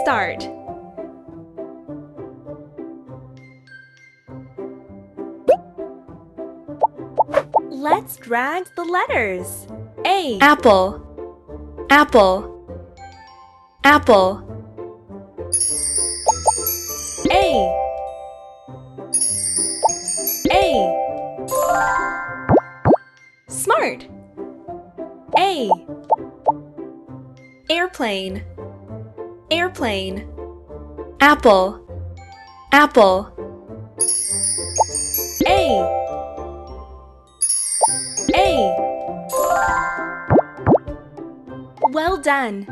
start. Let's drag the letters. A. Apple. Apple. Apple. A. A. Smart. A. Airplane. Airplane. Apple. Apple. A. A. Well done.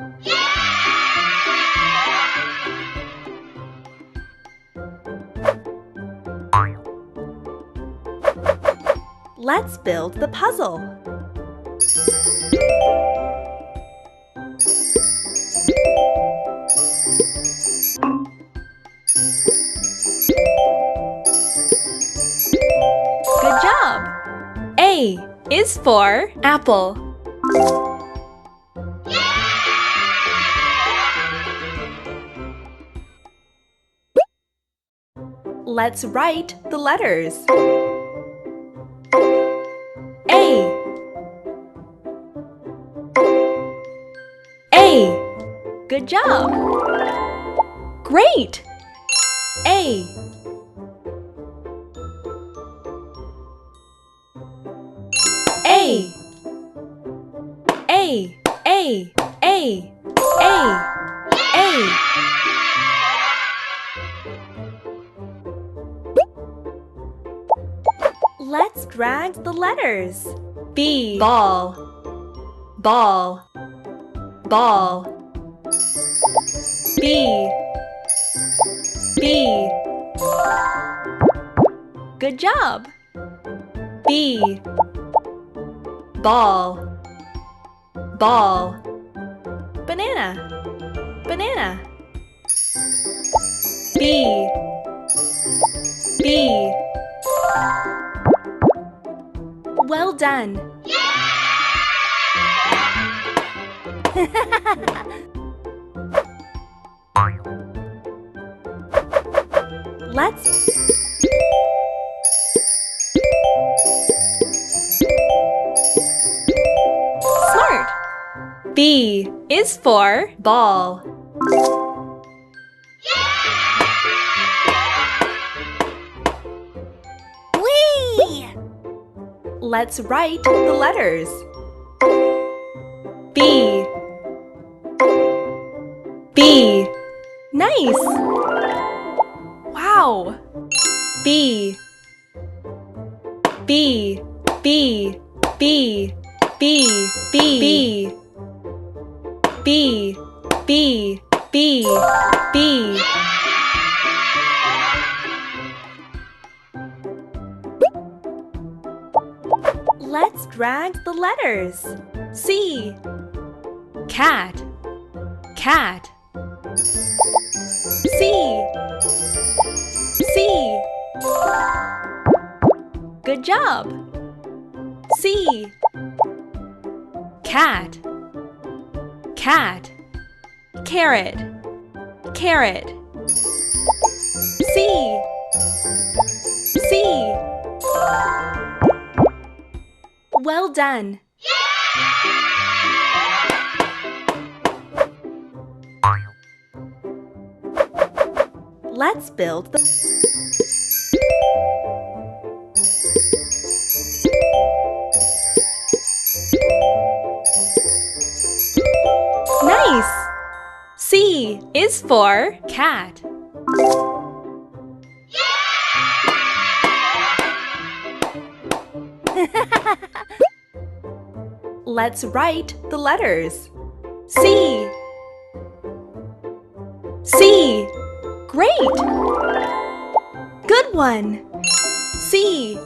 Let's build the puzzle. Good job! A is for apple. Let's write the letters. A. A. Good job! Great! A. A. A. A. A. A. A. Let's drag the letters. B. Ball. Ball. Ball. B. B. Good job. B. Ball. Ball. Banana. Banana. B. B. Well done. Let's Smart. B is for ball. Whee! Let's write the letters. B. B. Nice! Wow! B. B. B. B. B. B. B. B. B. B. Let's drag the letters. C. Cat. Cat. C. C. Good job. C. Cat. Cat. Carrot. Carrot. C. C. Well done. Let's build the Nice! C is for cat. Let's write the letters. C. C. Great! Good one! C.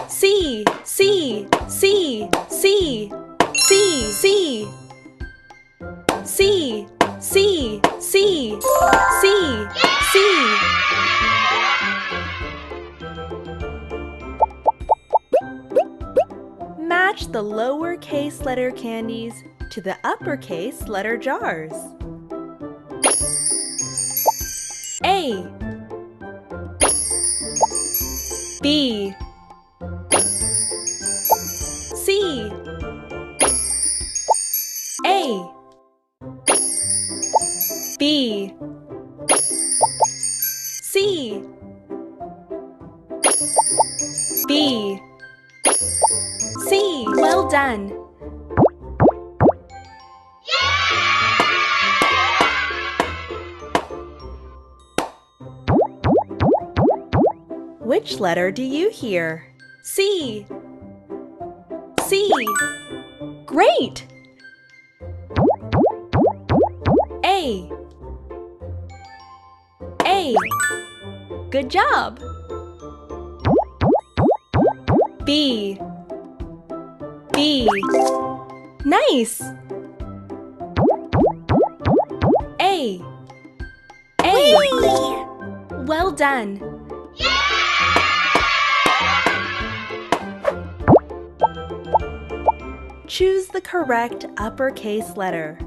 C. C. C. C. C. C. C. C. C. C. C. Match the lowercase letter candies to the uppercase letter jars. A B C A B C B C. Well done. Which letter do you hear? C. C. Great! A. A. Good job! B. B. Nice! A. A. Well done! Choose the correct uppercase letter.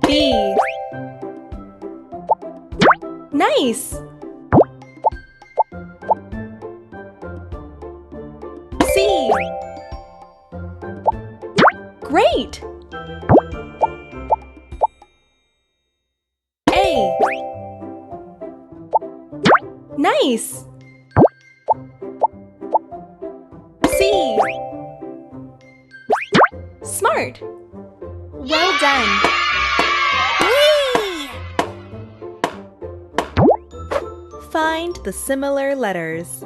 B. Nice! C. Great! A. Nice! C. Smart! Well done! Find the similar letters.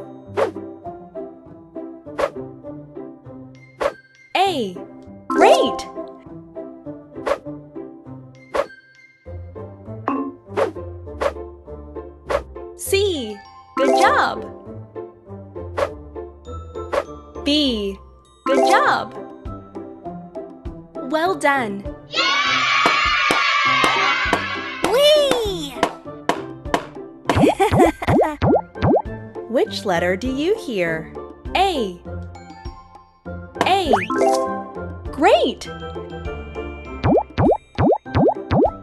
A. Great! C. Good job! B. Good job! Well done! Which letter do you hear? A. A. Great!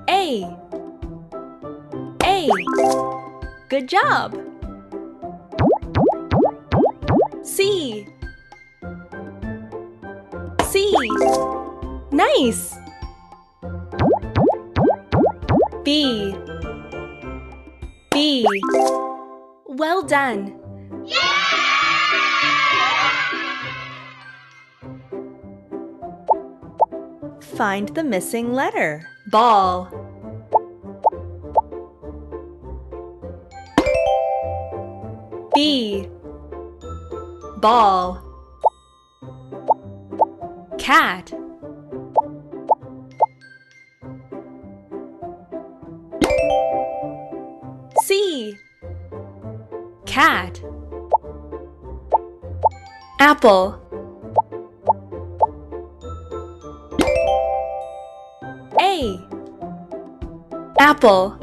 A. A. Good job! C. C. Nice! B. B. Well done! Find the missing letter. Ball. B. Ball. Cat. C. Cat. Apple. A. Apple.